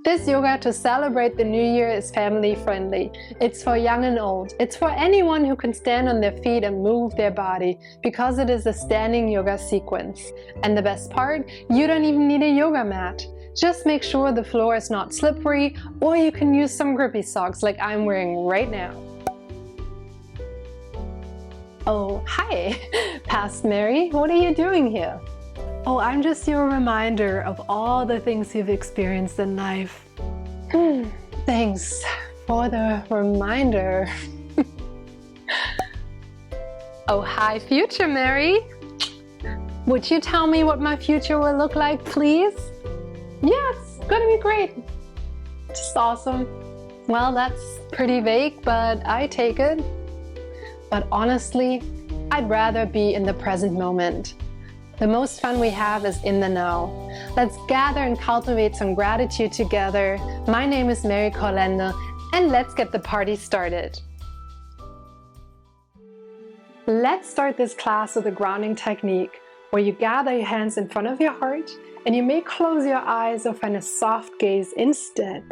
This yoga to celebrate the new year is family friendly. It's for young and old. It's for anyone who can stand on their feet and move their body, because it is a standing yoga sequence. And the best part, you don't even need a yoga mat. Just make sure the floor is not slippery, or you can use some grippy socks like I'm wearing right now. Oh, hi, Past Mary, what are you doing here? Oh, I'm just your reminder of all the things you've experienced in life. Thanks for the reminder. Oh, hi, future Mary. Would you tell me what my future will look like, please? Yes, gonna be great. Just awesome. Well, that's pretty vague, but I take it. But honestly, I'd rather be in the present moment. The most fun we have is in the now. Let's gather and cultivate some gratitude together. My name is Mary Corlender, and let's get the party started. Let's start this class with a grounding technique, where you gather your hands in front of your heart, and you may close your eyes or find a soft gaze instead.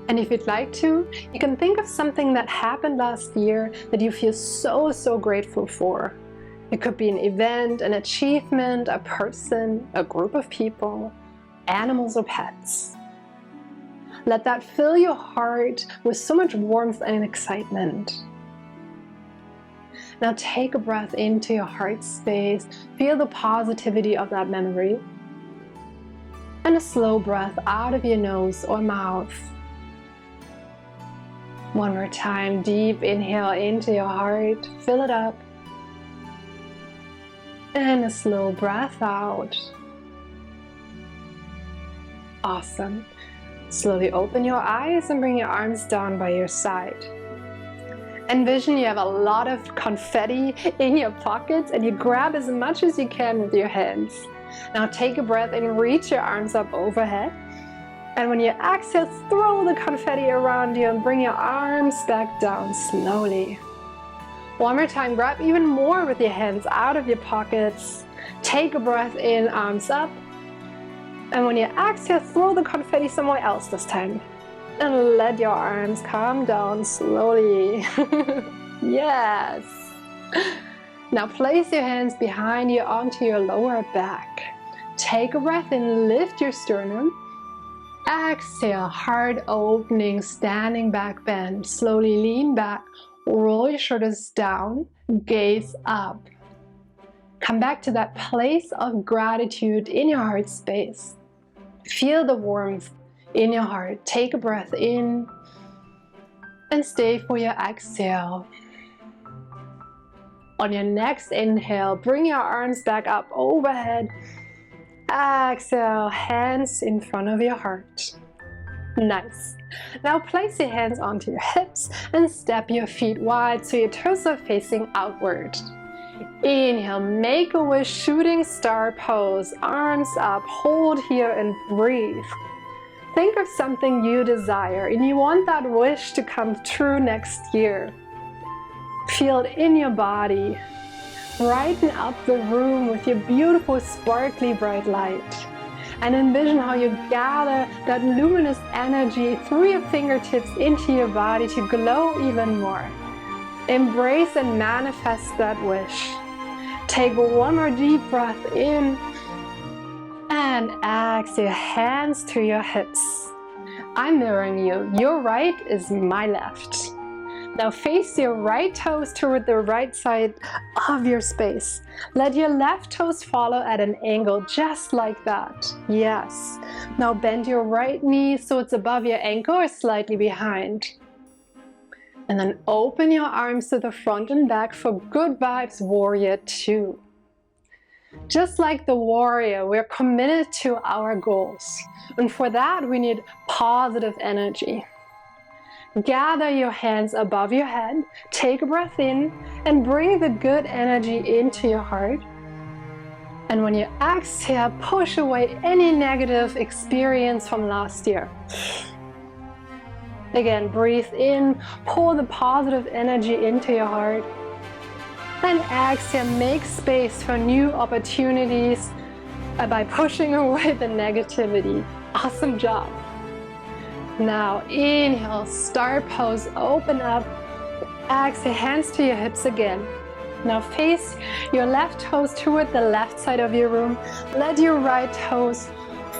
And if you'd like to, you can think of something that happened last year that you feel so grateful for. It could be an event, an achievement, a person, a group of people, animals or pets. Let that fill your heart with so much warmth and excitement. Now take a breath into your heart space, feel the positivity of that memory. And a slow breath out of your nose or mouth. One more time, deep inhale into your heart, fill it up. And a slow breath out. Awesome. Slowly open your eyes and bring your arms down by your side. Envision you have a lot of confetti in your pockets and you grab as much as you can with your hands. Now take a breath and reach your arms up overhead. And when you exhale, throw the confetti around you and bring your arms back down slowly. One more time, grab even more with your hands out of your pockets. Take a breath in, arms up. And when you exhale, throw the confetti somewhere else this time. And let your arms come down slowly. Yes. Now place your hands behind you onto your lower back. Take a breath in, lift your sternum. Exhale, heart opening, standing back bend. Slowly lean back. Roll your shoulders down, gaze up. Come back to that place of gratitude in your heart space. Feel the warmth in your heart. Take a breath in and stay for your exhale. On your next inhale, bring your arms back up overhead. Exhale, hands in front of your heart. Nice. Now place your hands onto your hips and step your feet wide so your toes are facing outward. Inhale, make a wish, shooting star pose, arms up, hold here and breathe. Think of something you desire and you want that wish to come true next year. Feel it in your body. Brighten up the room with your beautiful sparkly bright light. And envision how you gather that luminous energy through your fingertips into your body to glow even more. Embrace and manifest that wish. Take one more deep breath in and exhale, hands to your hips. I'm mirroring you. Your right is my left. Now face your right toes toward the right side of your space. Let your left toes follow at an angle just like that. Yes. Now bend your right knee so it's above your ankle or slightly behind. And then open your arms to the front and back for good vibes warrior 2. Just like the warrior, we're committed to our goals. And for that, we need positive energy. Gather your hands above your head, take a breath in, and bring the good energy into your heart. And when you exhale, push away any negative experience from last year. Again, breathe in, pull the positive energy into your heart. And exhale, make space for new opportunities by pushing away the negativity. Awesome job. Now inhale, star pose, open up. Exhale, hands to your hips again. Now face your left toes toward the left side of your room. Let your right toes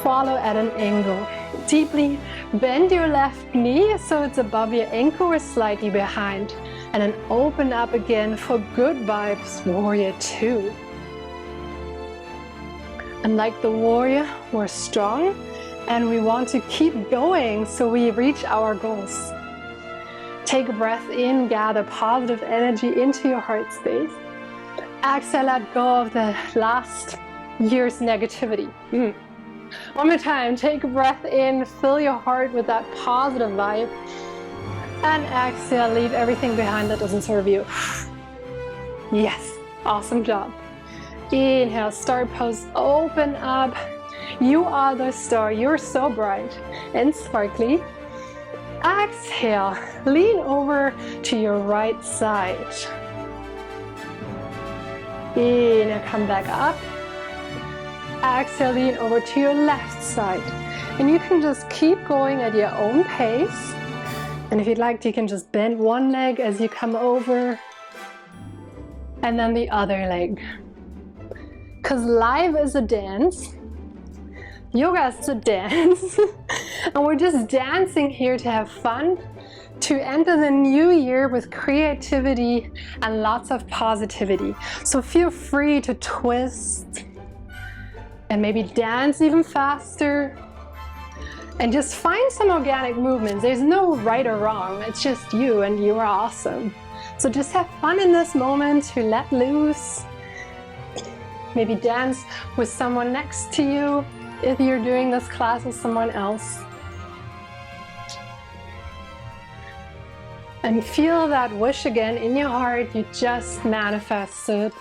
follow at an angle. Deeply bend your left knee so it's above your ankle or slightly behind. And then open up again for good vibes, warrior two. And like the warrior, we're strong and we want to keep going so we reach our goals. Take a breath in, gather positive energy into your heart space. Exhale, let go of the last year's negativity. One more time, take a breath in, fill your heart with that positive vibe. And exhale, leave everything behind that doesn't serve you. Yes, awesome job. Inhale, star pose, open up. You are the star, you're so bright and sparkly. Exhale, lean over to your right side. Inhale, come back up. Exhale, lean over to your left side. And you can just keep going at your own pace. And if you'd like, you can just bend one leg as you come over. And then the other leg. Because life is a dance. Yoga is a dance. And we're just dancing here to have fun, to enter the new year with creativity and lots of positivity. So feel free to twist and maybe dance even faster. And just find some organic movements. There's no right or wrong. It's just you and you are awesome. So just have fun in this moment to let loose. Maybe dance with someone next to you if you're doing this class with someone else. And feel that wish again in your heart you just manifested.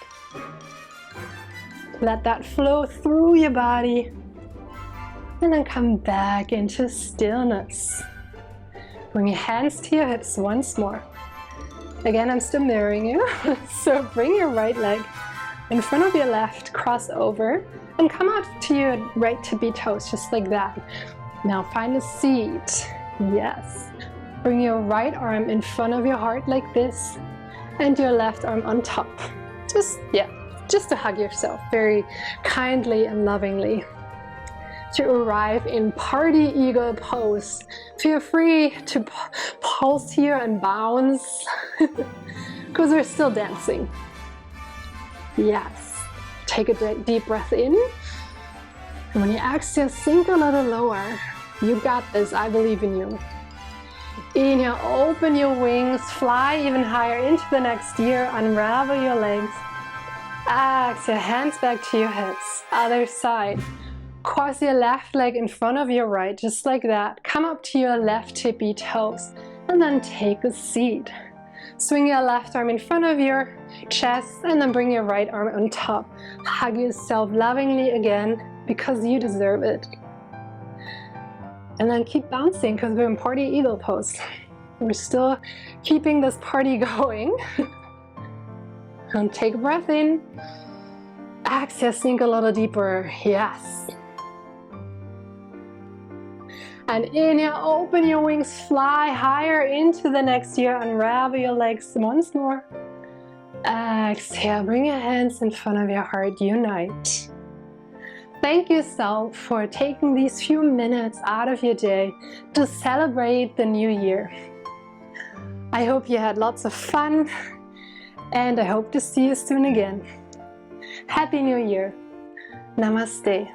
Let that flow through your body. And then come back into stillness. Bring your hands to your hips once more. Again, I'm still mirroring you. So bring your right leg in front of your left, cross over, and come out to your right tippy toes, just like that. Now find a seat. Yes. Bring your right arm in front of your heart like this, and your left arm on top. Just to hug yourself very kindly and lovingly. To arrive in party eagle pose. Feel free to pulse here and bounce, because we're still dancing. Yes. Take a deep breath in. And when you exhale, sink a little lower. You got this, I believe in you. Inhale, open your wings, fly even higher into the next year, unravel your legs. Exhale, hands back to your hips. Other side. Cross your left leg in front of your right, just like that. Come up to your left tippy toes, and then take a seat. Swing your left arm in front of your chest, and then bring your right arm on top. Hug yourself lovingly again, because you deserve it. And then keep bouncing, because we're in party eagle pose. We're still keeping this party going. And take a breath in. Exhale, sink a little deeper. Yes. And inhale, open your wings, fly higher into the next year, unravel your legs once more. Exhale, bring your hands in front of your heart, unite. Thank yourself for taking these few minutes out of your day to celebrate the new year. I hope you had lots of fun, and I hope to see you soon again. Happy New Year. Namaste.